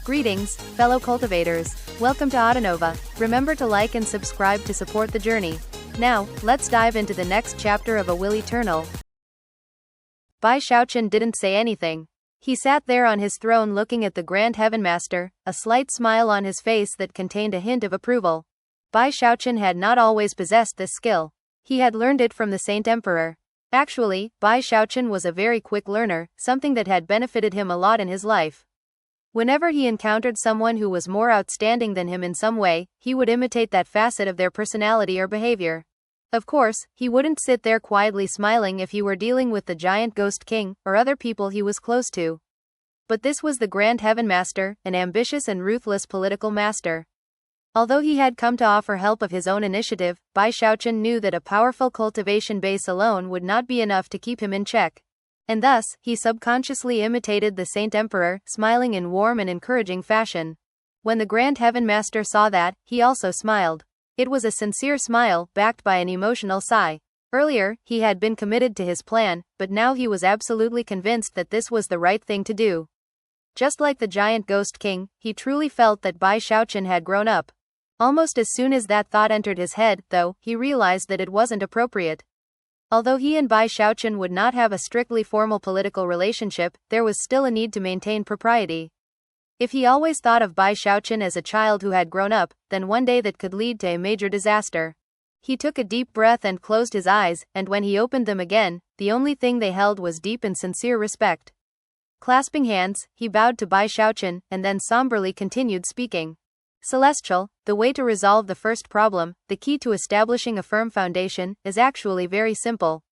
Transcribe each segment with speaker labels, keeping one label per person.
Speaker 1: Greetings, fellow cultivators. Welcome to Autonova. Remember to like and subscribe to support the journey. Now, let's dive into the next chapter of A Will Eternal. Bai Xiaochun didn't say anything. He sat there on his throne looking at the Grand Heaven Master, a slight smile on his face that contained a hint of approval. Bai Xiaochun had not always possessed this skill. He had learned it from the Saint Emperor. Actually, Bai Xiaochun was a very quick learner, something that had benefited him a lot in his life. Whenever he encountered someone who was more outstanding than him in some way, he would imitate that facet of their personality or behavior. Of course, he wouldn't sit there quietly smiling if he were dealing with the giant ghost king, or other people he was close to. But this was the Grand Heaven Master, an ambitious and ruthless political master. Although he had come to offer help of his own initiative, Bai Xiaochun knew that a powerful cultivation base alone would not be enough to keep him in check. And thus, he subconsciously imitated the Saint Emperor, smiling in warm and encouraging fashion. When the Grand Heaven Master saw that, he also smiled. It was a sincere smile, backed by an emotional sigh. Earlier, he had been committed to his plan, but now he was absolutely convinced that this was the right thing to do. Just like the giant ghost king, he truly felt that Bai Xiaochun had grown up. Almost as soon as that thought entered his head, though, he realized that it wasn't appropriate. Although he and Bai Xiaochun would not have a strictly formal political relationship, there was still a need to maintain propriety. If he always thought of Bai Xiaochun as a child who had grown up, then one day that could lead to a major disaster. He took a deep breath and closed his eyes, and when he opened them again, the only thing they held was deep and sincere respect. Clasping hands, he bowed to Bai Xiaochun, and then somberly continued speaking. Celestial, the way to resolve the first problem, the key to establishing a firm foundation, is actually very simple.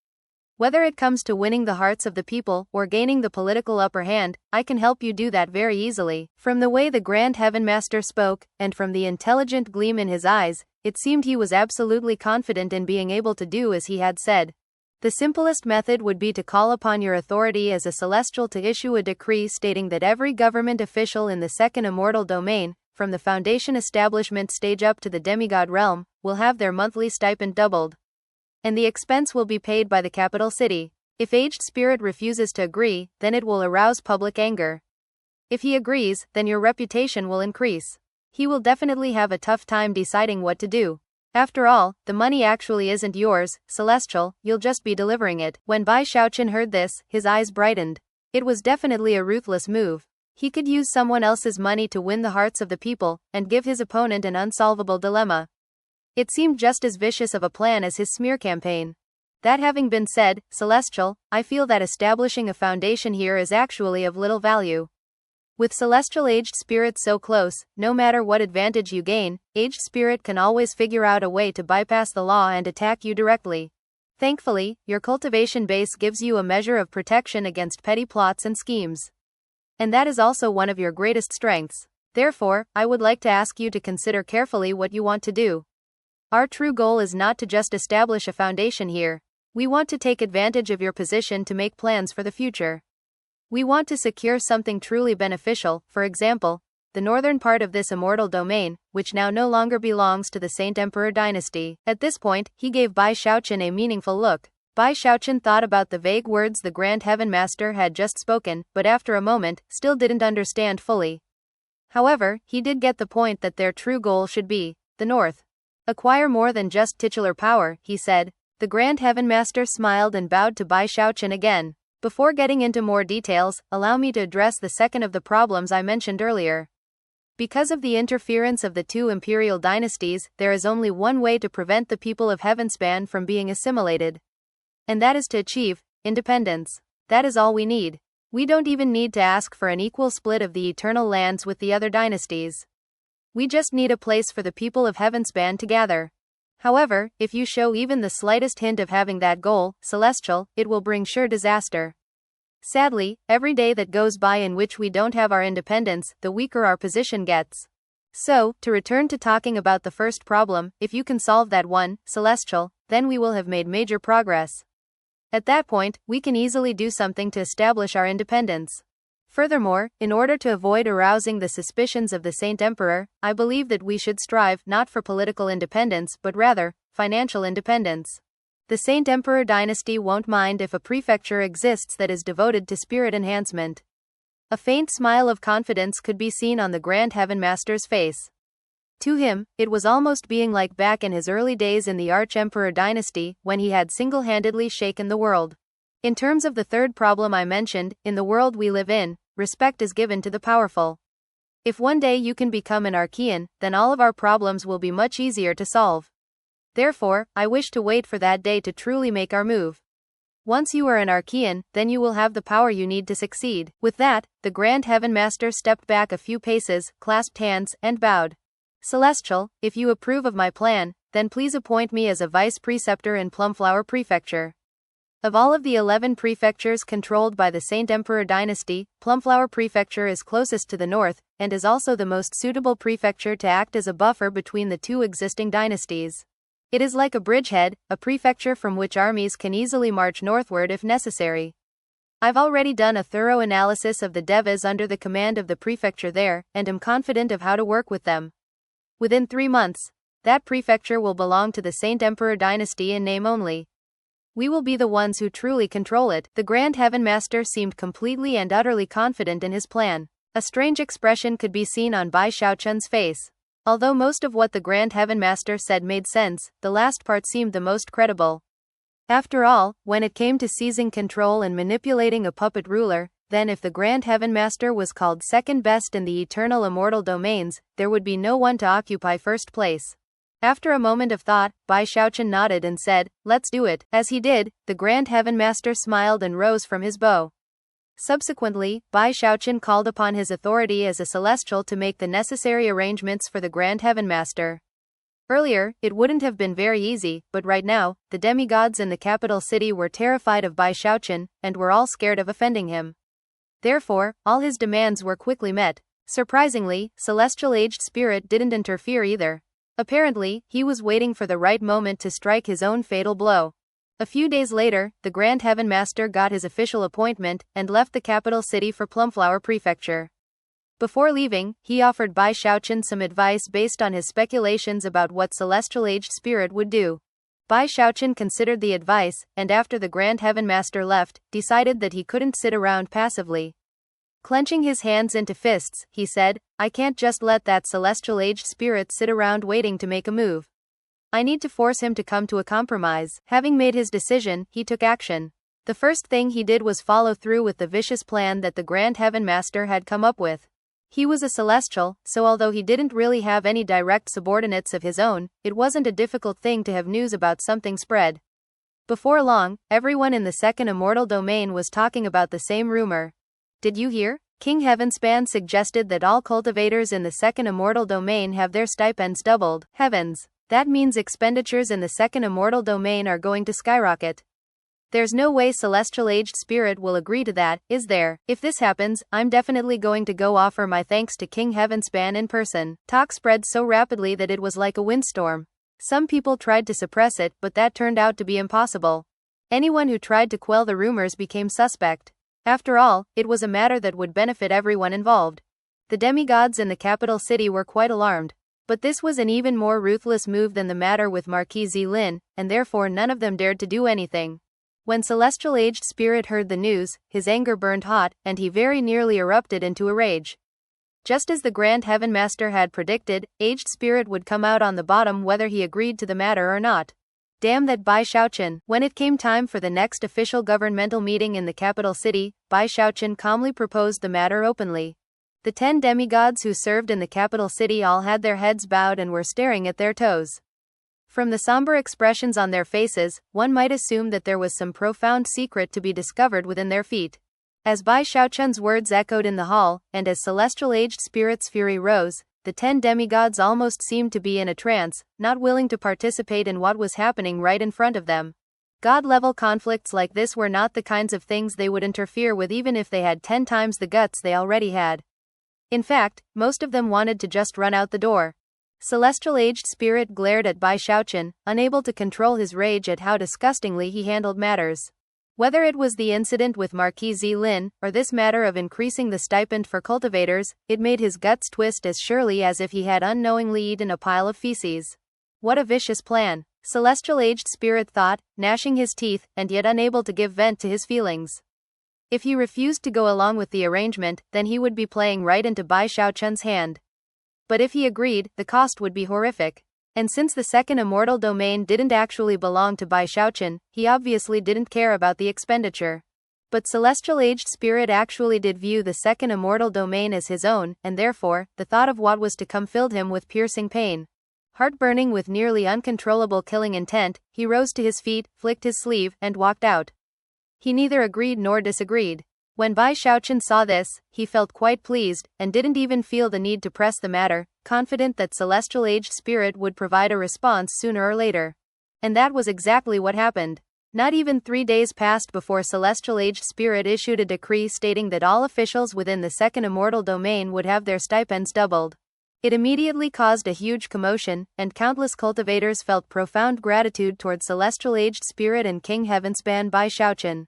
Speaker 1: Whether it comes to winning the hearts of the people or gaining the political upper hand, I can help you do that very easily. From the way the Grand Heaven Master spoke, and from the intelligent gleam in his eyes, it seemed he was absolutely confident in being able to do as he had said. The simplest method would be to call upon your authority as a celestial to issue a decree stating that every government official in the second immortal domain, from the foundation establishment stage up to the demigod realm, will have their monthly stipend doubled. And the expense will be paid by the capital city. If aged spirit refuses to agree, then it will arouse public anger. If he agrees, then your reputation will increase. He will definitely have a tough time deciding what to do. After all, the money actually isn't yours, Celestial, you'll just be delivering it. When Bai Xiaochun heard this, his eyes brightened. It was definitely a ruthless move. He could use someone else's money to win the hearts of the people, and give his opponent an unsolvable dilemma. It seemed just as vicious of a plan as his smear campaign. That having been said, Celestial, I feel that establishing a foundation here is actually of little value. With celestial aged spirits so close, no matter what advantage you gain, aged spirit can always figure out a way to bypass the law and attack you directly. Thankfully, your cultivation base gives you a measure of protection against petty plots and schemes. And that is also one of your greatest strengths. Therefore, I would like to ask you to consider carefully what you want to do. Our true goal is not to just establish a foundation here. We want to take advantage of your position to make plans for the future. We want to secure something truly beneficial, for example, the northern part of this immortal domain, which now no longer belongs to the Saint Emperor dynasty. At this point, he gave Bai Xiaochun a meaningful look. Bai Xiaochun thought about the vague words the Grand Heaven Master had just spoken, but after a moment, still didn't understand fully. However, he did get the point that their true goal should be the north. Acquire more than just titular power, he said. The Grand Heaven Master smiled and bowed to Bai Xiaochun again. Before getting into more details, allow me to address the second of the problems I mentioned earlier. Because of the interference of the two imperial dynasties, there is only one way to prevent the people of Heavenspan from being assimilated. And that is to achieve independence. That is all we need. We don't even need to ask for an equal split of the eternal lands with the other dynasties. We just need a place for the people of Heavenspan to gather. However, if you show even the slightest hint of having that goal, Celestial, it will bring sure disaster. Sadly, every day that goes by in which we don't have our independence, the weaker our position gets. So, to return to talking about the first problem, if you can solve that one, Celestial, then we will have made major progress. At that point, we can easily do something to establish our independence. Furthermore, in order to avoid arousing the suspicions of the Saint Emperor, I believe that we should strive not for political independence but rather, financial independence. The Saint Emperor dynasty won't mind if a prefecture exists that is devoted to spirit enhancement. A faint smile of confidence could be seen on the Grand Heaven Master's face. To him, it was almost being like back in his early days in the Arch-Emperor dynasty, when he had single-handedly shaken the world. In terms of the third problem I mentioned, in the world we live in, respect is given to the powerful. If one day you can become an Archean, then all of our problems will be much easier to solve. Therefore, I wish to wait for that day to truly make our move. Once you are an Archean, then you will have the power you need to succeed. With that, the Grand Heaven Master stepped back a few paces, clasped hands, and bowed. Celestial, if you approve of my plan, then please appoint me as a vice preceptor in Plumflower Prefecture. Of all of the 11 prefectures controlled by the Saint Emperor dynasty, Plumflower Prefecture is closest to the north, and is also the most suitable prefecture to act as a buffer between the two existing dynasties. It is like a bridgehead, a prefecture from which armies can easily march northward if necessary. I've already done a thorough analysis of the devas under the command of the prefecture there, and am confident of how to work with them. Within 3 months, that prefecture will belong to the Saint Emperor dynasty in name only. We will be the ones who truly control it. The Grand Heaven Master seemed completely and utterly confident in his plan. A strange expression could be seen on Bai Xiaochun's face. Although most of what the Grand Heaven Master said made sense, the last part seemed the most credible. After all, when it came to seizing control and manipulating a puppet ruler, then if the Grand Heaven Master was called second best in the eternal immortal domains, there would be no one to occupy first place. After a moment of thought, Bai Xiaochun nodded and said, "Let's do it." As he did, the Grand Heaven Master smiled and rose from his bow. Subsequently, Bai Xiaochun called upon his authority as a celestial to make the necessary arrangements for the Grand Heaven Master. Earlier, it wouldn't have been very easy, but right now, the demigods in the capital city were terrified of Bai Xiaochun, and were all scared of offending him. Therefore, all his demands were quickly met. Surprisingly, Celestial Aged Spirit didn't interfere either. Apparently, he was waiting for the right moment to strike his own fatal blow. A few days later, the Grand Heaven Master got his official appointment, and left the capital city for Plumflower Prefecture. Before leaving, he offered Bai Xiaochun some advice based on his speculations about what Celestial Aged Spirit would do. Bai Xiaochun considered the advice, and after the Grand Heaven Master left, decided that he couldn't sit around passively. Clenching his hands into fists, he said, "I can't just let that Celestial Aged Spirit sit around waiting to make a move. I need to force him to come to a compromise." Having made his decision, he took action. The first thing he did was follow through with the vicious plan that the Grand Heaven Master had come up with. He was a celestial, so although he didn't really have any direct subordinates of his own, it wasn't a difficult thing to have news about something spread. Before long, everyone in the second immortal domain was talking about the same rumor. "Did you hear? King Heavenspan suggested that all cultivators in the second immortal domain have their stipends doubled." Heavens! That means expenditures in the second immortal domain are going to skyrocket. There's no way Celestial Aged Spirit will agree to that, is there? If this happens, I'm definitely going to go offer my thanks to King Heavenspan in person. Talk spread so rapidly that it was like a windstorm. Some people tried to suppress it, but that turned out to be impossible. Anyone who tried to quell the rumors became suspect. After all, it was a matter that would benefit everyone involved. The demigods in the capital city were quite alarmed. But this was an even more ruthless move than the matter with Marquis Zilin, and therefore none of them dared to do anything. When Celestial Aged Spirit heard the news, his anger burned hot, and he very nearly erupted into a rage. Just as the Grand Heaven Master had predicted, Aged Spirit would come out on the bottom whether he agreed to the matter or not. Damn that Bai Xiaochun. When it came time for the next official governmental meeting in the capital city, Bai Xiaochun calmly proposed the matter openly. The 10 demigods who served in the capital city all had their heads bowed and were staring at their toes. From the somber expressions on their faces, one might assume that there was some profound secret to be discovered within their feet. As Bai Xiaochun's words echoed in the hall, and as Celestial Aged Spirit's fury rose, the 10 demigods almost seemed to be in a trance, not willing to participate in what was happening right in front of them. God-level conflicts like this were not the kinds of things they would interfere with even if they had 10 times the guts they already had. In fact, most of them wanted to just run out the door. Celestial Aged Spirit glared at Bai Xiaochun, unable to control his rage at how disgustingly he handled matters. Whether it was the incident with Marquis Zilin, or this matter of increasing the stipend for cultivators, it made his guts twist as surely as if he had unknowingly eaten a pile of feces. What a vicious plan, Celestial Aged Spirit thought, gnashing his teeth, and yet unable to give vent to his feelings. If he refused to go along with the arrangement, then he would be playing right into Bai Xiaochun's hand. But if he agreed, the cost would be horrific. And since the second immortal domain didn't actually belong to Bai Xiaochun, he obviously didn't care about the expenditure. But Celestial Aged Spirit actually did view the second immortal domain as his own, and therefore, the thought of what was to come filled him with piercing pain. Heart-burning with nearly uncontrollable killing intent, he rose to his feet, flicked his sleeve, and walked out. He neither agreed nor disagreed. When Bai Xiaochun saw this, he felt quite pleased, and didn't even feel the need to press the matter, confident that Celestial Aged Spirit would provide a response sooner or later. And that was exactly what happened. Not even 3 days passed before Celestial Aged Spirit issued a decree stating that all officials within the second immortal domain would have their stipends doubled. It immediately caused a huge commotion, and countless cultivators felt profound gratitude toward Celestial Aged Spirit and King Heavenspan Bai Xiaochun.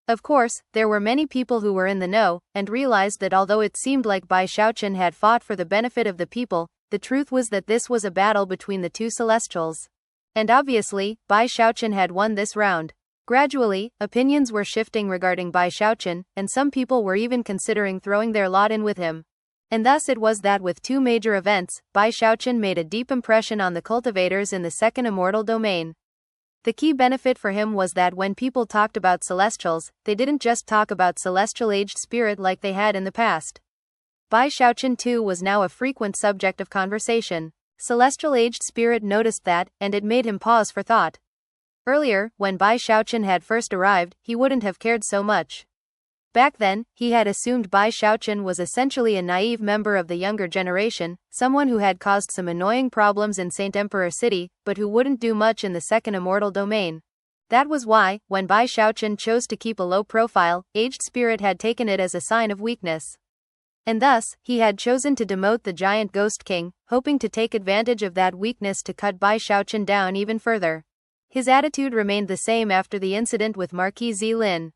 Speaker 1: Of course, there were many people who were in the know, and realized that although it seemed like Bai Xiaochun had fought for the benefit of the people, the truth was that this was a battle between the two Celestials. And obviously, Bai Xiaochun had won this round. Gradually, opinions were shifting regarding Bai Xiaochun, and some people were even considering throwing their lot in with him. And thus it was that with two major events, Bai Xiaochun made a deep impression on the cultivators in the second immortal domain. The key benefit for him was that when people talked about Celestials, they didn't just talk about Celestial Aged Spirit like they had in the past. Bai Xiaochun too was now a frequent subject of conversation. Celestial Aged Spirit noticed that, and it made him pause for thought. Earlier, when Bai Xiaochun had first arrived, he wouldn't have cared so much. Back then, he had assumed Bai Xiaochun was essentially a naive member of the younger generation, someone who had caused some annoying problems in Saint Emperor City, but who wouldn't do much in the second immortal domain. That was why, when Bai Xiaochun chose to keep a low profile, Aged Spirit had taken it as a sign of weakness. And thus, he had chosen to demote the giant Ghost King, hoping to take advantage of that weakness to cut Bai Xiaochun down even further. His attitude remained the same after the incident with Marquis Zilin.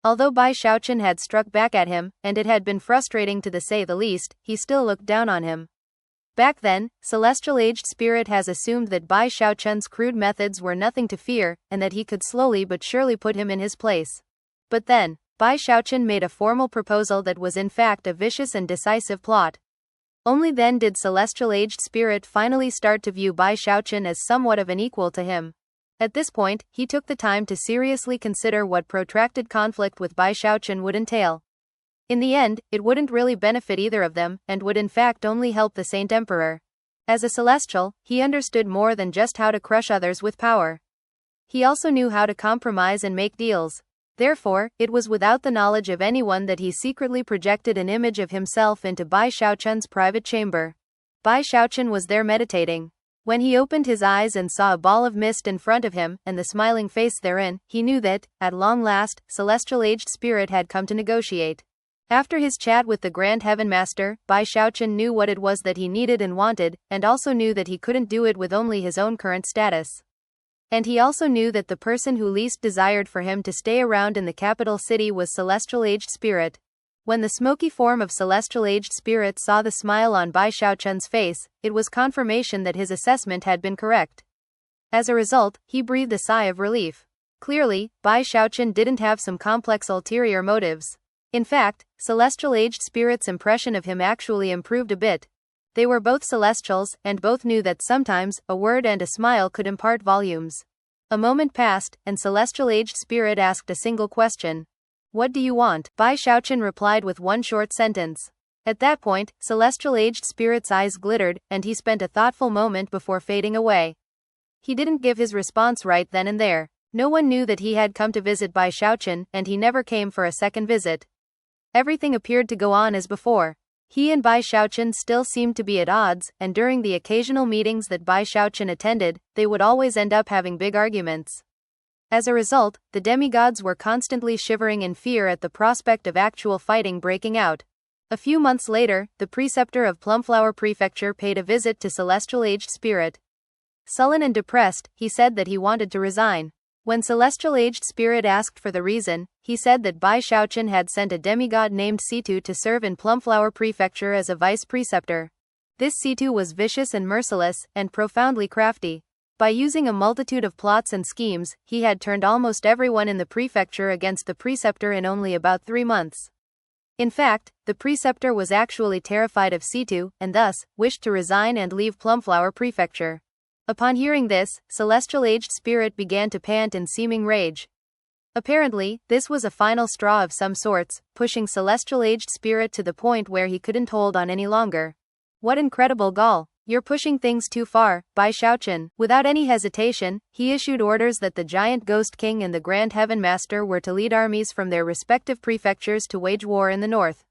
Speaker 1: Although Bai Xiaochun had struck back at him, and it had been frustrating to say the least, he still looked down on him. Back then, Celestial Aged Spirit has assumed that Bai Xiaochun's crude methods were nothing to fear, and that he could slowly but surely put him in his place. But then, Bai Xiaochun made a formal proposal that was in fact a vicious and decisive plot. Only then did Celestial Aged Spirit finally start to view Bai Xiaochun as somewhat of an equal to him. At this point, he took the time to seriously consider what protracted conflict with Bai Xiaochun would entail. In the end, it wouldn't really benefit either of them, and would in fact only help the Saint Emperor. As a Celestial, he understood more than just how to crush others with power. He also knew how to compromise and make deals. Therefore, it was without the knowledge of anyone that he secretly projected an image of himself into Bai Xiaochun's private chamber. Bai Xiaochun was there meditating. When he opened his eyes and saw a ball of mist in front of him, and the smiling face therein, he knew that, at long last, Celestial Aged Spirit had come to negotiate. After his chat with the Grand Heaven Master, Bai Xiaochun knew what it was that he needed and wanted, and also knew that he couldn't do it with only his own current status. And he also knew that the person who least desired for him to stay around in the capital city was Celestial Aged Spirit. When the smoky form of Celestial Aged Spirit saw the smile on Bai Xiaochun's face, it was confirmation that his assessment had been correct. As a result, he breathed a sigh of relief. Clearly, Bai Xiaochun didn't have some complex ulterior motives. In fact, Celestial Aged Spirit's impression of him actually improved a bit. They were both Celestials, and both knew that sometimes, a word and a smile could impart volumes. A moment passed, and Celestial Aged Spirit asked a single question. "What do you want?" Bai Xiaochun replied with one short sentence. At that point, Celestial Aged Spirit's eyes glittered, and he spent a thoughtful moment before fading away. He didn't give his response right then and there. No one knew that he had come to visit Bai Xiaochun, and he never came for a second visit. Everything appeared to go on as before. He and Bai Xiaochun still seemed to be at odds, and during the occasional meetings that Bai Xiaochun attended, they would always end up having big arguments. As a result, the demigods were constantly shivering in fear at the prospect of actual fighting breaking out. A few months later, the preceptor of Plumflower Prefecture paid a visit to Celestial Aged Spirit. Sullen and depressed, he said that he wanted to resign. When Celestial Aged Spirit asked for the reason, he said that Bai Xiaochun had sent a demigod named Situ to serve in Plumflower Prefecture as a vice preceptor. This Situ was vicious and merciless, and profoundly crafty. By using a multitude of plots and schemes, he had turned almost everyone in the prefecture against the preceptor in only about 3 months. In fact, the preceptor was actually terrified of Situ, and thus, wished to resign and leave Plumflower Prefecture. Upon hearing this, Celestial Aged Spirit began to pant in seeming rage. Apparently, this was a final straw of some sorts, pushing Celestial Aged Spirit to the point where he couldn't hold on any longer. What incredible gall! You're pushing things too far, Bai Xiaochun. Without any hesitation, he issued orders that the giant Ghost King and the Grand Heaven Master were to lead armies from their respective prefectures to wage war in the north.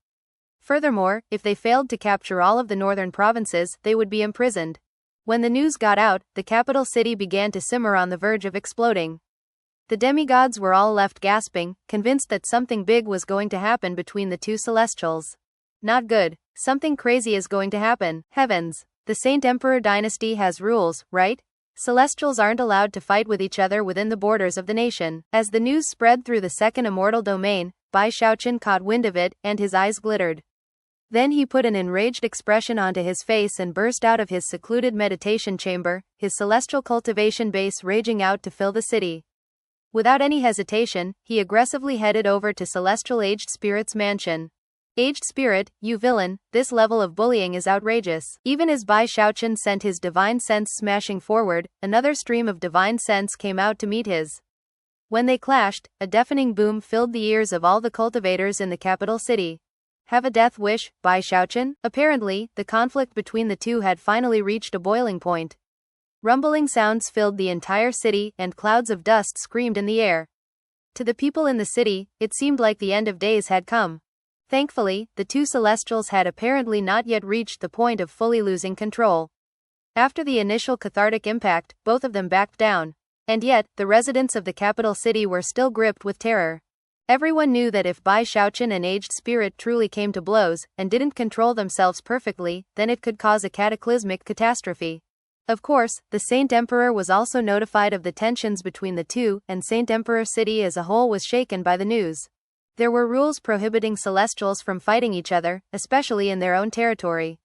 Speaker 1: Furthermore, if they failed to capture all of the northern provinces, they would be imprisoned. When the news got out, the capital city began to simmer on the verge of exploding. The demigods were all left gasping, convinced that something big was going to happen between the two celestials. Not good. Something crazy is going to happen. Heavens! The Saint Emperor dynasty has rules, right? Celestials aren't allowed to fight with each other within the borders of the nation. As the news spread through the second immortal domain, Bai Xiaochun caught wind of it, and his eyes glittered. Then he put an enraged expression onto his face and burst out of his secluded meditation chamber, his celestial cultivation base raging out to fill the city. Without any hesitation, he aggressively headed over to Celestial Aged Spirit's mansion. Aged Spirit, you villain, this level of bullying is outrageous. Even as Bai Xiaochun sent his divine sense smashing forward, another stream of divine sense came out to meet his. When they clashed, a deafening boom filled the ears of all the cultivators in the capital city. Have a death wish, Bai Xiaochun? Apparently, the conflict between the two had finally reached a boiling point. Rumbling sounds filled the entire city, and clouds of dust screamed in the air. To the people in the city, it seemed like the end of days had come. Thankfully, the two celestials had apparently not yet reached the point of fully losing control. After the initial cathartic impact, both of them backed down. And yet, the residents of the capital city were still gripped with terror. Everyone knew that if Bai Xiaochun and Aged Spirit truly came to blows, and didn't control themselves perfectly, then it could cause a cataclysmic catastrophe. Of course, the Saint Emperor was also notified of the tensions between the two, and Saint Emperor City as a whole was shaken by the news. There were rules prohibiting celestials from fighting each other, especially in their own territory.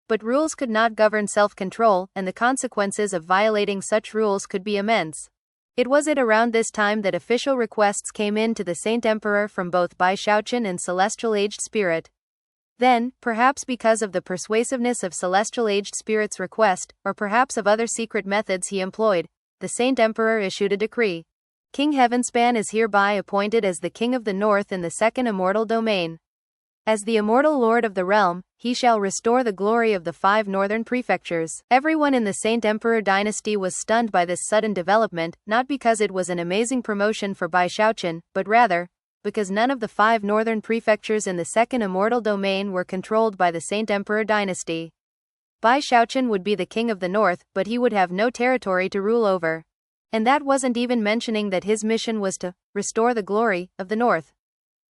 Speaker 1: But rules could not govern self-control, and the consequences of violating such rules could be immense. It was around this time that official requests came in to the Saint Emperor from both Bai Xiaochun and Celestial Aged Spirit. Then, perhaps because of the persuasiveness of Celestial Aged Spirit's request, or perhaps of other secret methods he employed, the Saint Emperor issued a decree. King Heavenspan is hereby appointed as the King of the North in the second immortal domain. As the immortal Lord of the realm, he shall restore the glory of the 5 northern prefectures. Everyone in the Saint Emperor dynasty was stunned by this sudden development, not because it was an amazing promotion for Bai Xiaochun, but rather, because none of the 5 northern prefectures in the second immortal domain were controlled by the Saint Emperor dynasty. Bai Xiaochun would be the King of the North, but he would have no territory to rule over. And that wasn't even mentioning that his mission was to restore the glory of the North.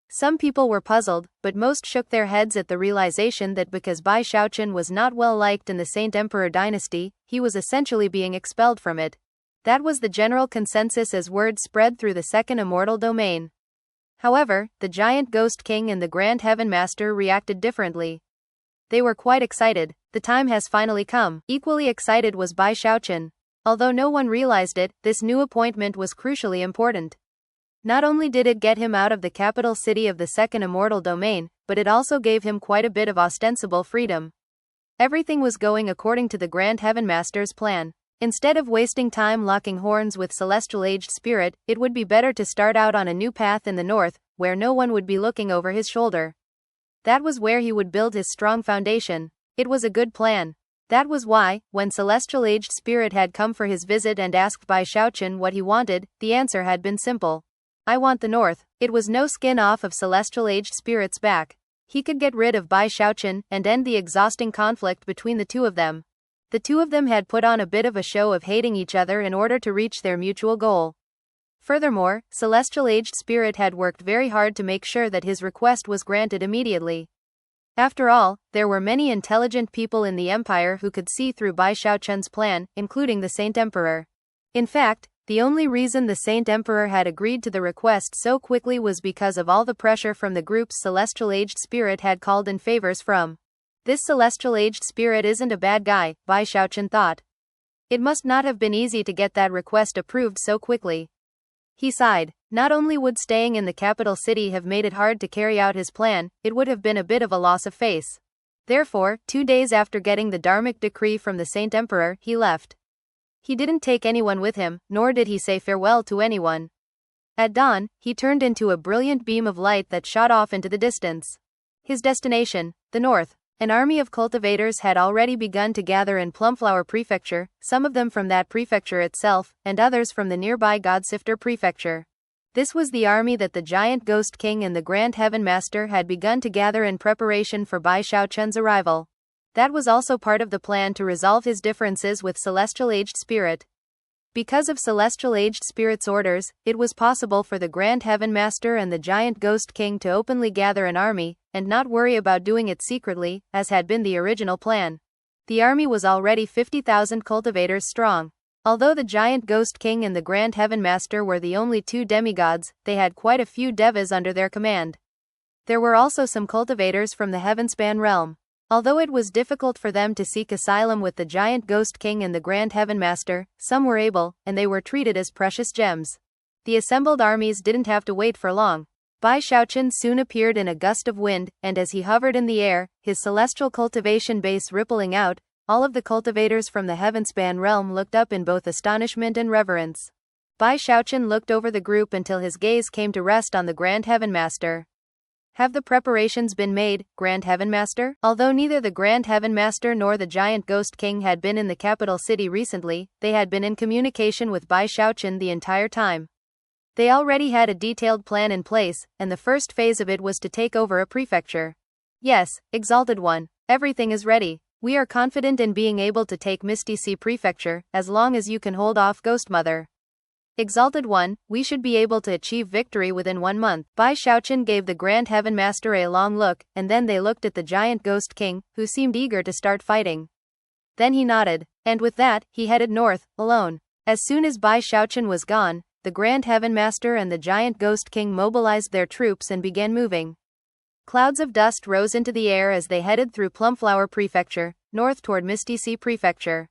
Speaker 1: Some people were puzzled, but most shook their heads at the realization that because Bai Xiaochun was not well liked in the Saint Emperor dynasty, he was essentially being expelled from it. That was the general consensus as word spread through the second immortal domain. However, the giant Ghost King and the Grand Heaven Master reacted differently. They were quite excited. The time has finally come. Equally excited was Bai Xiaochun. Although no one realized it, this new appointment was crucially important. Not only did it get him out of the capital city of the second immortal domain, but it also gave him quite a bit of ostensible freedom. Everything was going according to the Grand Heaven Master's plan. Instead of wasting time locking horns with Celestial Aged Spirit, it would be better to start out on a new path in the north, where no one would be looking over his shoulder. That was where he would build his strong foundation. It was a good plan. That was why, when Celestial Aged Spirit had come for his visit and asked Bai Xiaochun what he wanted, the answer had been simple. I want the north. It was no skin off of Celestial Aged Spirit's back. He could get rid of Bai Xiaochun and end the exhausting conflict between the two of them. The two of them had put on a bit of a show of hating each other in order to reach their mutual goal. Furthermore, Celestial Aged Spirit had worked very hard to make sure that his request was granted immediately. After all, there were many intelligent people in the empire who could see through Bai Xiaochun's plan, including the Saint Emperor. In fact, the only reason the Saint Emperor had agreed to the request so quickly was because of all the pressure from the groups Celestial Aged Spirit had called in favors from. This Celestial Aged Spirit isn't a bad guy, Bai Xiaochun thought. It must not have been easy to get that request approved so quickly. He sighed. Not only would staying in the capital city have made it hard to carry out his plan, it would have been a bit of a loss of face. Therefore, 2 days after getting the Dharmic decree from the Saint Emperor, he left. He didn't take anyone with him, nor did he say farewell to anyone. At dawn, he turned into a brilliant beam of light that shot off into the distance. His destination, the north. An army of cultivators had already begun to gather in Plumflower Prefecture, some of them from that prefecture itself, and others from the nearby Godsifter Prefecture. This was the army that the giant Ghost King and the Grand Heaven Master had begun to gather in preparation for Bai Xiaochun's arrival. That was also part of the plan to resolve his differences with Celestial Aged Spirit. Because of Celestial Aged Spirit's orders, it was possible for the Grand Heaven Master and the giant Ghost King to openly gather an army, and not worry about doing it secretly, as had been the original plan. The army was already 50,000 cultivators strong. Although the giant Ghost King and the Grand Heaven Master were the only 2 demigods, they had quite a few devas under their command. There were also some cultivators from the Heavenspan realm. Although it was difficult for them to seek asylum with the giant Ghost King and the Grand Heaven Master, some were able, and they were treated as precious gems. The assembled armies didn't have to wait for long. Bai Xiaochun soon appeared in a gust of wind, and as he hovered in the air, his celestial cultivation base rippling out, all of the cultivators from the Heavenspan realm looked up in both astonishment and reverence. Bai Xiaochun looked over the group until his gaze came to rest on the Grand Heaven Master. Have the preparations been made, Grand Heaven Master? Although neither the Grand Heaven Master nor the giant Ghost King had been in the capital city recently, they had been in communication with Bai Xiaochun the entire time. They already had a detailed plan in place, and the first phase of it was to take over a prefecture. Yes, Exalted One, everything is ready. We are confident in being able to take Misty Sea Prefecture, as long as you can hold off Ghost Mother. Exalted One, we should be able to achieve victory within 1 month. Bai Xiaochun gave the Grand Heaven Master a long look, and then they looked at the giant Ghost King, who seemed eager to start fighting. Then he nodded, and with that, he headed north, alone. As soon as Bai Xiaochun was gone, the Grand Heaven Master and the giant Ghost King mobilized their troops and began moving. Clouds of dust rose into the air as they headed through Plumflower Prefecture, north toward Misty Sea Prefecture.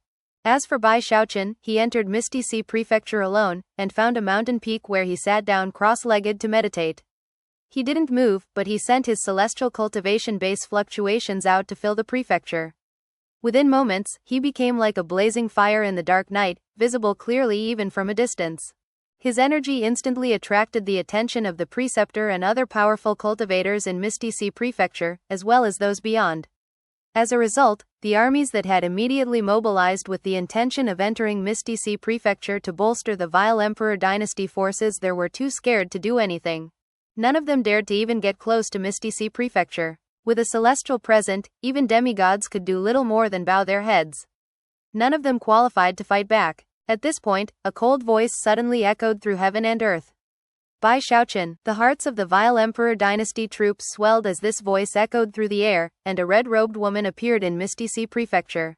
Speaker 1: As for Bai Xiaochun, he entered Misty Sea Prefecture alone, and found a mountain peak where he sat down cross-legged to meditate. He didn't move, but he sent his celestial cultivation base fluctuations out to fill the prefecture. Within moments, he became like a blazing fire in the dark night, visible clearly even from a distance. His energy instantly attracted the attention of the preceptor and other powerful cultivators in Misty Sea Prefecture, as well as those beyond. As a result, the armies that had immediately mobilized with the intention of entering Misty Sea Prefecture to bolster the vile Emperor Dynasty forces there were too scared to do anything. None of them dared to even get close to Misty Sea Prefecture. With a celestial present, even demigods could do little more than bow their heads. None of them qualified to fight back. At this point, a cold voice suddenly echoed through heaven and earth. Bai Xiaochun. The hearts of the vile Emperor Dynasty troops swelled as this voice echoed through the air, and a red-robed woman appeared in Misty Sea Prefecture.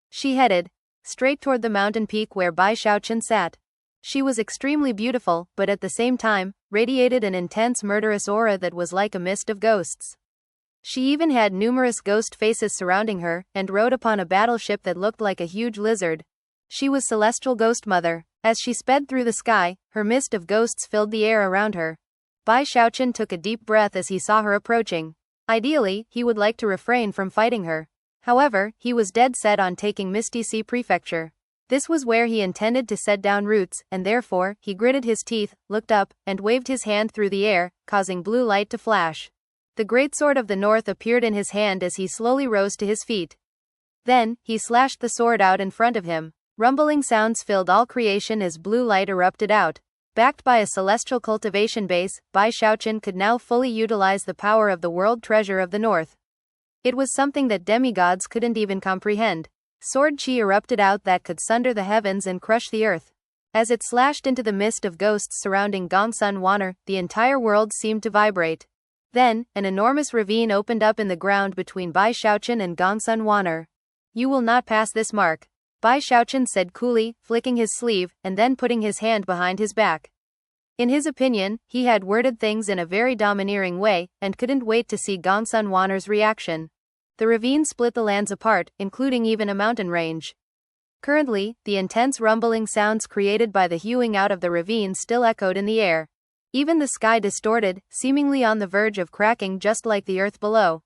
Speaker 1: She headed straight toward the mountain peak where Bai Xiaochun sat. She was extremely beautiful, but at the same time, radiated an intense murderous aura that was like a mist of ghosts. She even had numerous ghost faces surrounding her, and rode upon a battleship that looked like a huge lizard. She was Celestial Ghost Mother. As she sped through the sky, her mist of ghosts filled the air around her. Bai Xiaochun took a deep breath as he saw her approaching. Ideally, he would like to refrain from fighting her. However, he was dead set on taking Misty Sea Prefecture. This was where he intended to set down roots, and therefore, he gritted his teeth, looked up, and waved his hand through the air, causing blue light to flash. The great sword of the north appeared in his hand as he slowly rose to his feet. Then, he slashed the sword out in front of him. Rumbling sounds filled all creation as blue light erupted out. Backed by a celestial cultivation base, Bai Xiaochun could now fully utilize the power of the world treasure of the north. It was something that demigods couldn't even comprehend. Sword chi erupted out that could sunder the heavens and crush the earth. As it slashed into the mist of ghosts surrounding Gongsun Waner, the entire world seemed to vibrate. Then, an enormous ravine opened up in the ground between Bai Xiaochun and Gongsun Waner. You will not pass this mark, Bai Xiaochun said coolly, flicking his sleeve, and then putting his hand behind his back. In his opinion, he had worded things in a very domineering way, and couldn't wait to see Gongsun Waner's reaction. The ravine split the lands apart, including even a mountain range. Currently, the intense rumbling sounds created by the hewing out of the ravine still echoed in the air. Even the sky distorted, seemingly on the verge of cracking just like the earth below.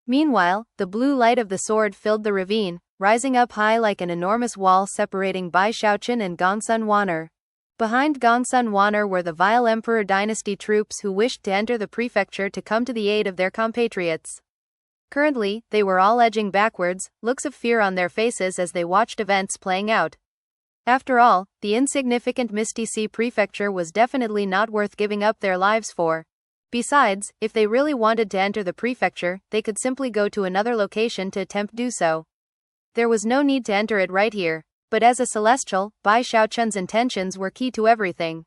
Speaker 1: Meanwhile, the blue light of the sword filled the ravine, rising up high like an enormous wall separating Bai Xiaochun and Gongsun Wan'er. Behind Gongsun Wan'er were the vile Emperor Dynasty troops who wished to enter the prefecture to come to the aid of their compatriots. Currently, they were all edging backwards, looks of fear on their faces as they watched events playing out. After all, the insignificant Misty Sea prefecture was definitely not worth giving up their lives for. Besides, if they really wanted to enter the prefecture, they could simply go to another location to attempt do so. There was no need to enter it right here. But as a celestial, Bai Xiaochun's intentions were key to everything.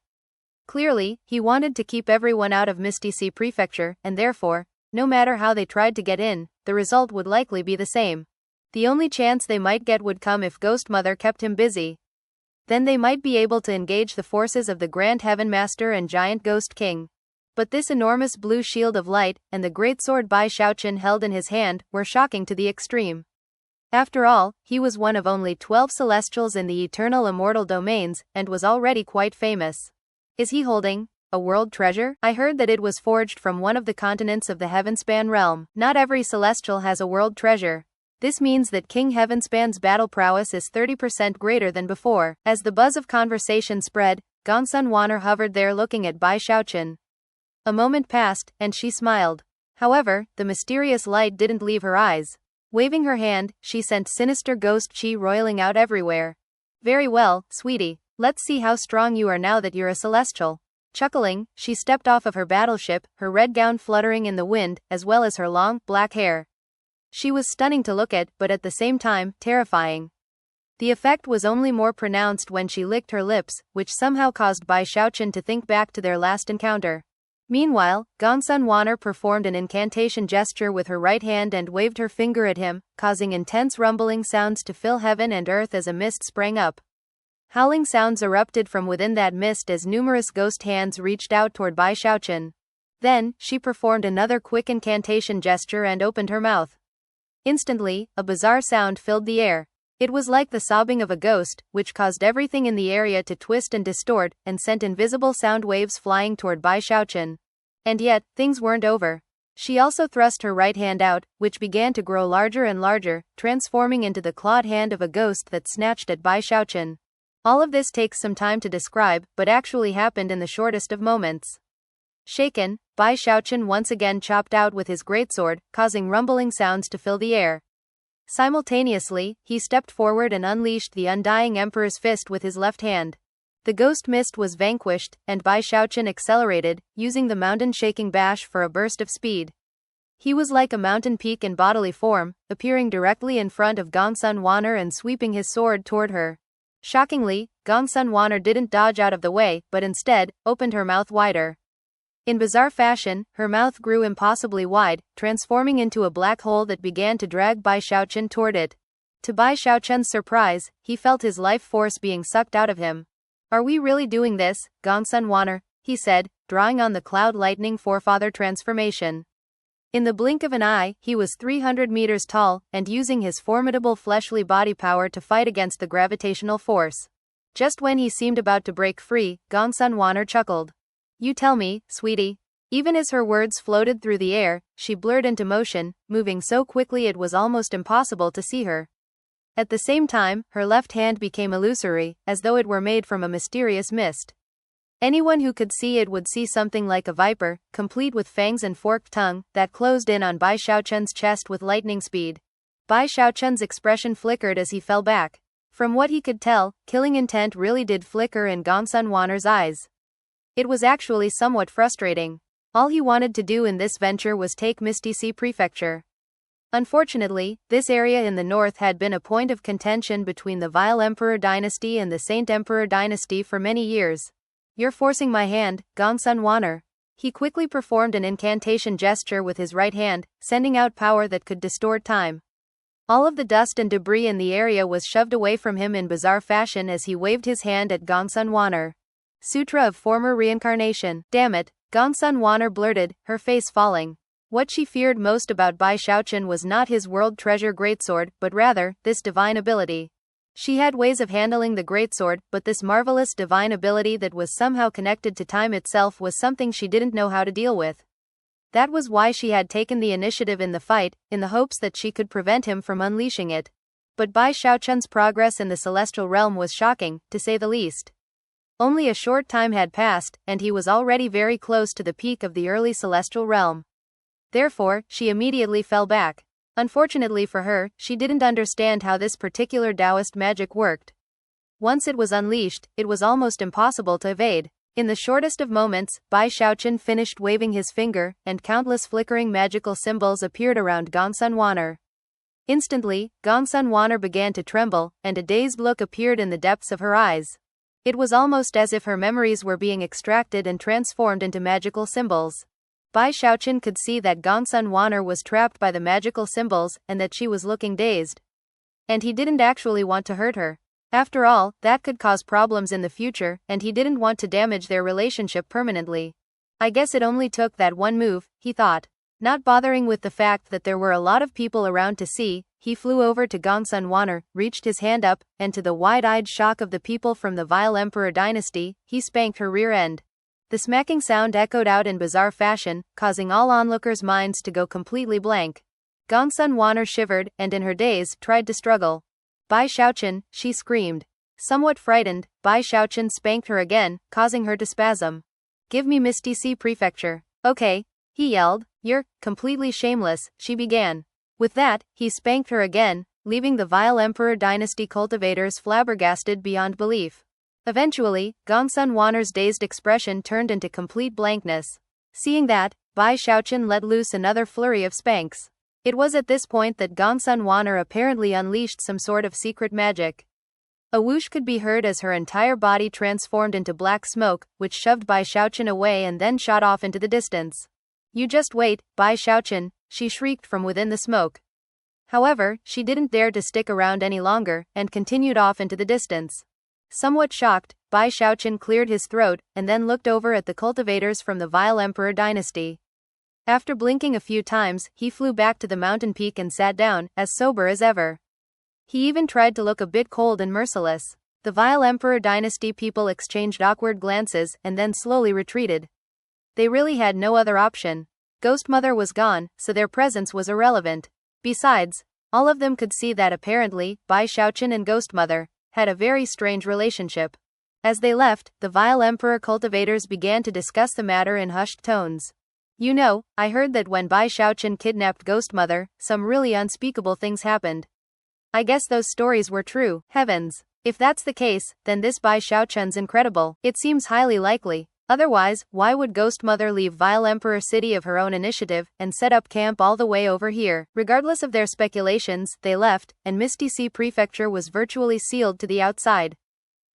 Speaker 1: Clearly, he wanted to keep everyone out of Misty Sea Prefecture, and therefore, no matter how they tried to get in, the result would likely be the same. The only chance they might get would come if Ghost Mother kept him busy. Then they might be able to engage the forces of the Grand Heaven Master and Giant Ghost King. But this enormous blue shield of light, and the great sword Bai Xiaochun held in his hand, were shocking to the extreme. After all, he was one of only 12 celestials in the eternal immortal domains, and was already quite famous. Is he holding a world treasure? I heard that it was forged from one of the continents of the Heavenspan realm. Not every celestial has a world treasure. This means that King Heavenspan's battle prowess is 30% greater than before. As the buzz of conversation spread, Gongsun Wan'er hovered there looking at Bai Xiaochun. A moment passed, and she smiled. However, the mysterious light didn't leave her eyes. Waving her hand, she sent sinister ghost chi roiling out everywhere. Very well, sweetie. Let's see how strong you are now that you're a celestial. Chuckling, she stepped off of her battleship, her red gown fluttering in the wind, as well as her long, black hair. She was stunning to look at, but at the same time, terrifying. The effect was only more pronounced when she licked her lips, which somehow caused Bai Xiaochun to think back to their last encounter. Meanwhile, Gongsun Wan'er performed an incantation gesture with her right hand and waved her finger at him, causing intense rumbling sounds to fill heaven and earth as a mist sprang up. Howling sounds erupted from within that mist as numerous ghost hands reached out toward Bai Xiaochun. Then, she performed another quick incantation gesture and opened her mouth. Instantly, a bizarre sound filled the air. It was like the sobbing of a ghost, which caused everything in the area to twist and distort, and sent invisible sound waves flying toward Bai Xiaochun. And yet, things weren't over. She also thrust her right hand out, which began to grow larger and larger, transforming into the clawed hand of a ghost that snatched at Bai Xiaochun. All of this takes some time to describe, but actually happened in the shortest of moments. Shaken, Bai Xiaochun once again chopped out with his greatsword, causing rumbling sounds to fill the air. Simultaneously, he stepped forward and unleashed the undying Emperor's fist with his left hand. The ghost mist was vanquished, and Bai Xiaochun accelerated, using the mountain-shaking bash for a burst of speed. He was like a mountain peak in bodily form, appearing directly in front of Gongsun Wan'er and sweeping his sword toward her. Shockingly, Gongsun Wan'er didn't dodge out of the way, but instead, opened her mouth wider. In bizarre fashion, her mouth grew impossibly wide, transforming into a black hole that began to drag Bai Xiaochun toward it. To Bai Xiaochun's surprise, he felt his life force being sucked out of him. Are we really doing this, Gongsun Wan'er? He said, drawing on the Cloud Lightning Forefather transformation. In the blink of an eye, he was 300 meters tall, and using his formidable fleshly body power to fight against the gravitational force. Just when he seemed about to break free, Gongsun Wan'er chuckled. You tell me, sweetie. Even as her words floated through the air, she blurred into motion, moving so quickly it was almost impossible to see her. At the same time, her left hand became illusory, as though it were made from a mysterious mist. Anyone who could see it would see something like a viper, complete with fangs and forked tongue, that closed in on Bai Xiaochun's chest with lightning speed. Bai Xiaochun's expression flickered as he fell back. From what he could tell, killing intent really did flicker in Gongsun Wan'er's eyes. It was actually somewhat frustrating. All he wanted to do in this venture was take Misty Sea Prefecture. Unfortunately, this area in the north had been a point of contention between the Vile Emperor Dynasty and the Saint Emperor Dynasty for many years. You're forcing my hand, Gongsun Wan'er. He quickly performed an incantation gesture with his right hand, sending out power that could distort time. All of the dust and debris in the area was shoved away from him in bizarre fashion as he waved his hand at Gongsun Wan'er. Sutra of Former Reincarnation. Damn it, Gongsun Wan'er blurted, her face falling. What she feared most about Bai Xiaochun was not his world treasure greatsword, but rather, this divine ability. She had ways of handling the greatsword, but this marvelous divine ability that was somehow connected to time itself was something she didn't know how to deal with. That was why she had taken the initiative in the fight, in the hopes that she could prevent him from unleashing it. But Bai Xiaochun's progress in the celestial realm was shocking, to say the least. Only a short time had passed, and he was already very close to the peak of the early celestial realm. Therefore, she immediately fell back. Unfortunately for her, she didn't understand how this particular Taoist magic worked. Once it was unleashed, it was almost impossible to evade. In the shortest of moments, Bai Xiaochun finished waving his finger, and countless flickering magical symbols appeared around Gongsun Wan'er. Instantly, Gongsun Wan'er began to tremble, and a dazed look appeared in the depths of her eyes. It was almost as if her memories were being extracted and transformed into magical symbols. Bai Xiaochun could see that Gongsun Wan'er was trapped by the magical symbols, and that she was looking dazed. And he didn't actually want to hurt her. After all, that could cause problems in the future, and he didn't want to damage their relationship permanently. I guess it only took that one move, he thought. Not bothering with the fact that there were a lot of people around to see, he flew over to Gongsun Wan'er, reached his hand up, and to the wide-eyed shock of the people from the vile Emperor dynasty, he spanked her rear end. The smacking sound echoed out in bizarre fashion, causing all onlookers' minds to go completely blank. Gongsun Wan'er shivered, and in her daze, tried to struggle. Bai Xiaochun, she screamed. Somewhat frightened, Bai Xiaochun spanked her again, causing her to spasm. Give me Misty Sea Prefecture. Okay, he yelled. You're completely shameless, she began. With that, he spanked her again, leaving the vile Emperor dynasty cultivators flabbergasted beyond belief. Eventually, Gongsun Wan'er's dazed expression turned into complete blankness. Seeing that, Bai Xiaochun let loose another flurry of spanks. It was at this point that Gongsun Wan'er apparently unleashed some sort of secret magic. A whoosh could be heard as her entire body transformed into black smoke, which shoved Bai Xiaochun away and then shot off into the distance. You just wait, Bai Xiaochun, she shrieked from within the smoke. However, she didn't dare to stick around any longer, and continued off into the distance. Somewhat shocked, Bai Xiaochun cleared his throat, and then looked over at the cultivators from the vile Emperor dynasty. After blinking a few times, he flew back to the mountain peak and sat down, as sober as ever. He even tried to look a bit cold and merciless. The vile Emperor dynasty people exchanged awkward glances, and then slowly retreated. They really had no other option. Ghost Mother was gone, so their presence was irrelevant. Besides, all of them could see that apparently, Bai Xiaochun and Ghost Mother had a very strange relationship. As they left, the vile Emperor cultivators began to discuss the matter in hushed tones. You know, I heard that when Bai Xiaochun kidnapped Ghost Mother, some really unspeakable things happened. I guess those stories were true. Heavens. If that's the case, then this Bai Xiaochun's incredible. It seems highly likely. Otherwise, why would Ghost Mother leave Vile Emperor City of her own initiative, and set up camp all the way over here? Regardless of their speculations, they left, and Misty Sea Prefecture was virtually sealed to the outside.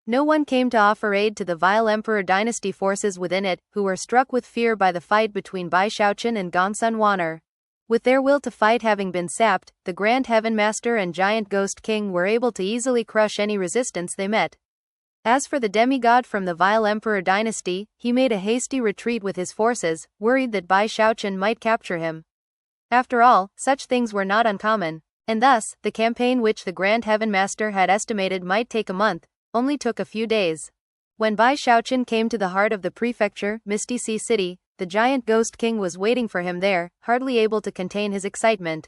Speaker 1: No one came to offer aid to the Vile Emperor dynasty forces within it, who were struck with fear by the fight between Bai Xiaochun and Gongsun Wan'er. With their will to fight having been sapped, the Grand Heaven Master and Giant Ghost King were able to easily crush any resistance they met. As for the demigod from the Vile Emperor dynasty, he made a hasty retreat with his forces, worried that Bai Xiaochun might capture him. After all, such things were not uncommon, and thus, the campaign which the Grand Heaven Master had estimated might take a month, only took a few days. When Bai Xiaochun came to the heart of the prefecture, Misty Sea City, the Giant Ghost King was waiting for him there, hardly able to contain his excitement.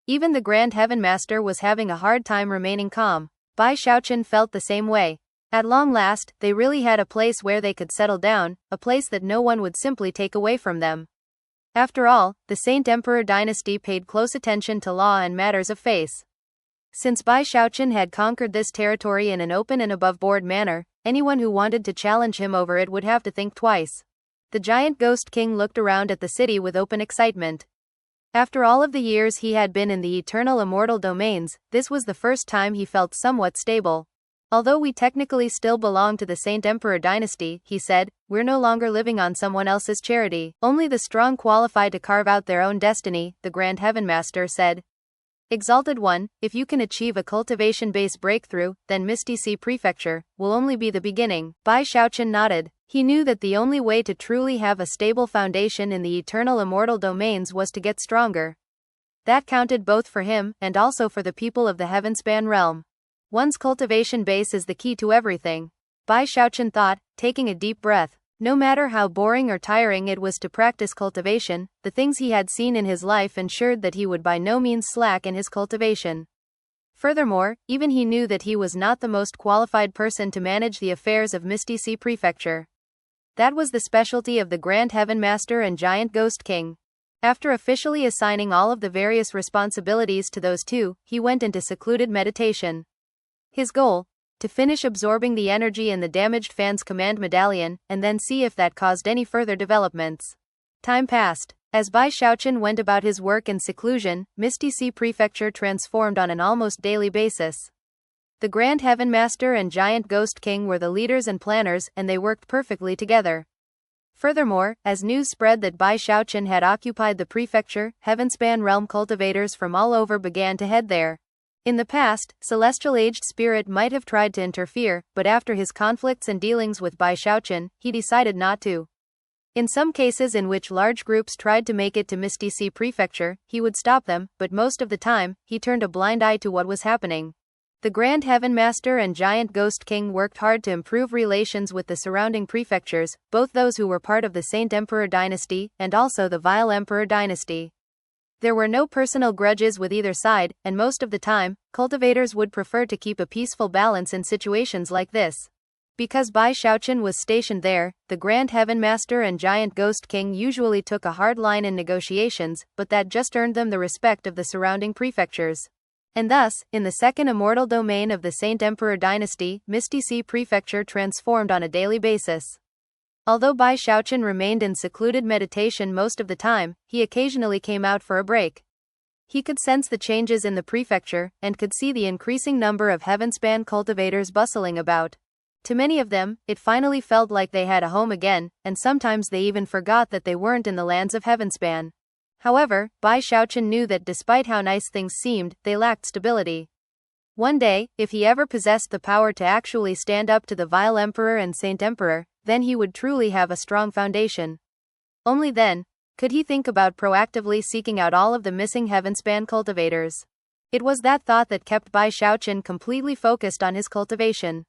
Speaker 1: Even the Grand Heaven Master was having a hard time remaining calm. Bai Xiaochun felt the same way. At long last, they really had a place where they could settle down, a place that no one would simply take away from them. After all, the Saint Emperor dynasty paid close attention to law and matters of faith. Since Bai Xiaochun had conquered this territory in an open and above-board manner, anyone who wanted to challenge him over it would have to think twice. The Giant Ghost King looked around at the city with open excitement. After all of the years he had been in the eternal immortal domains, this was the first time he felt somewhat stable. Although we technically still belong to the Saint Emperor dynasty, he said, we're no longer living on someone else's charity. Only the strong qualify to carve out their own destiny, the Grand Heaven Master said. Exalted One, if you can achieve a cultivation-based breakthrough, then Misty Sea Prefecture will only be the beginning. Bai Xiaochun nodded. He knew that the only way to truly have a stable foundation in the eternal immortal domains was to get stronger. That counted both for him, and also for the people of the Heavenspan realm. One's cultivation base is the key to everything. Bai Xiaochun thought, taking a deep breath. No matter how boring or tiring it was to practice cultivation, the things he had seen in his life ensured that he would by no means slack in his cultivation. Furthermore, even he knew that he was not the most qualified person to manage the affairs of Misty Sea Prefecture. That was the specialty of the Grand Heaven Master and Giant Ghost King. After officially assigning all of the various responsibilities to those two, he went into secluded meditation. His goal? To finish absorbing the energy in the damaged fan's command medallion, and then see if that caused any further developments. Time passed. As Bai Xiaochun went about his work in seclusion, Misty Sea Prefecture transformed on an almost daily basis. The Grand Heaven Master and Giant Ghost King were the leaders and planners, and they worked perfectly together. Furthermore, as news spread that Bai Xiaochun had occupied the prefecture, Heavenspan realm cultivators from all over began to head there. In the past, Celestial Aged Spirit might have tried to interfere, but after his conflicts and dealings with Bai Xiaochun, he decided not to. In some cases in which large groups tried to make it to Misty Sea Prefecture, he would stop them, but most of the time, he turned a blind eye to what was happening. The Grand Heaven Master and Giant Ghost King worked hard to improve relations with the surrounding prefectures, both those who were part of the Saint Emperor dynasty, and also the Vile Emperor dynasty. There were no personal grudges with either side, and most of the time, cultivators would prefer to keep a peaceful balance in situations like this. Because Bai Xiaochun was stationed there, the Grand Heaven Master and Giant Ghost King usually took a hard line in negotiations, but that just earned them the respect of the surrounding prefectures. And thus, in the second immortal domain of the Saint Emperor dynasty, Misty Sea Prefecture transformed on a daily basis. Although Bai Xiaochun remained in secluded meditation most of the time, he occasionally came out for a break. He could sense the changes in the prefecture, and could see the increasing number of Heavenspan cultivators bustling about. To many of them, it finally felt like they had a home again, and sometimes they even forgot that they weren't in the lands of Heavenspan. However, Bai Xiaochun knew that despite how nice things seemed, they lacked stability. One day, if he ever possessed the power to actually stand up to the Vile Emperor and Saint Emperor, then he would truly have a strong foundation. Only then could he think about proactively seeking out all of the missing Heavenspan cultivators. It was that thought that kept Bai Xiaochun completely focused on his cultivation.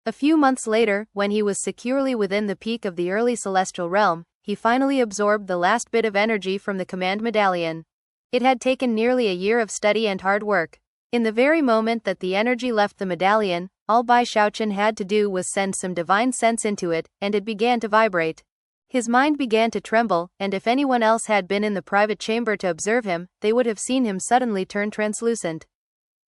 Speaker 1: A few months later, when he was securely within the peak of the early celestial realm, he finally absorbed the last bit of energy from the command medallion. It had taken nearly a year of study and hard work. In the very moment that the energy left the medallion, all Bai Xiaochun had to do was send some divine sense into it, and it began to vibrate. His mind began to tremble, and if anyone else had been in the private chamber to observe him, they would have seen him suddenly turn translucent.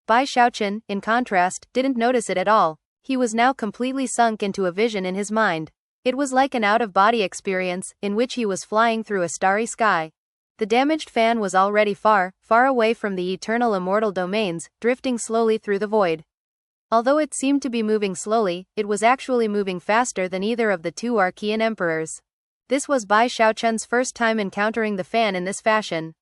Speaker 1: Bai Xiaochun, in contrast, didn't notice it at all. He was now completely sunk into a vision in his mind. It was like an out-of-body experience, in which he was flying through a starry sky. The damaged fan was already far, far away from the eternal immortal domains, drifting slowly through the void. Although it seemed to be moving slowly, it was actually moving faster than either of the two Archean emperors. This was Bai Xiaochun's first time encountering the fan in this fashion.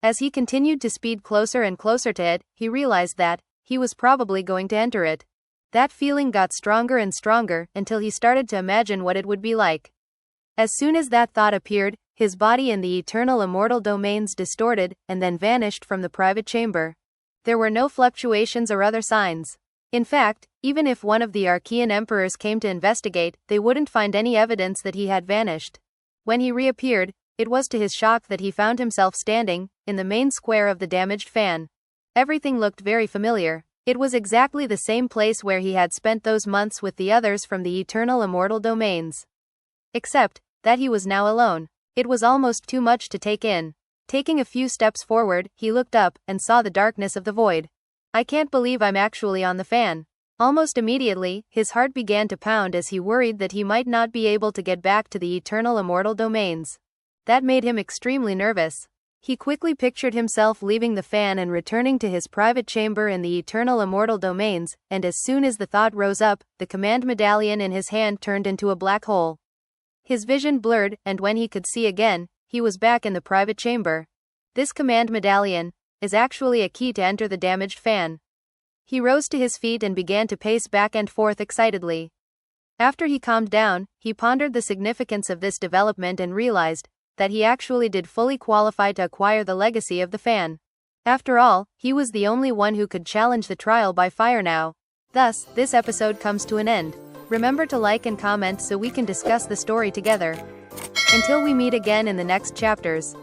Speaker 1: As he continued to speed closer and closer to it, he realized that he was probably going to enter it. That feeling got stronger and stronger, until he started to imagine what it would be like. As soon as that thought appeared, his body in the eternal immortal domains distorted, and then vanished from the private chamber. There were no fluctuations or other signs. In fact, even if one of the Archean emperors came to investigate, they wouldn't find any evidence that he had vanished. When he reappeared, it was to his shock that he found himself standing in the main square of the damaged fan. Everything looked very familiar. It was exactly the same place where he had spent those months with the others from the eternal immortal domains. Except that he was now alone. It was almost too much to take in. Taking a few steps forward, he looked up and saw the darkness of the void. I can't believe I'm actually on the fan. Almost immediately, his heart began to pound as he worried that he might not be able to get back to the eternal immortal domains. That made him extremely nervous. He quickly pictured himself leaving the fan and returning to his private chamber in the eternal immortal domains, and as soon as the thought rose up, the command medallion in his hand turned into a black hole. His vision blurred, and when he could see again, he was back in the private chamber. This command medallion is actually a key to enter the damaged fan. He rose to his feet and began to pace back and forth excitedly. After he calmed down, he pondered the significance of this development and realized that he actually did fully qualify to acquire the legacy of the fan. After all, he was the only one who could challenge the trial by fire now. Thus, this episode comes to an end. Remember to like and comment so we can discuss the story together. Until we meet again in the next chapters.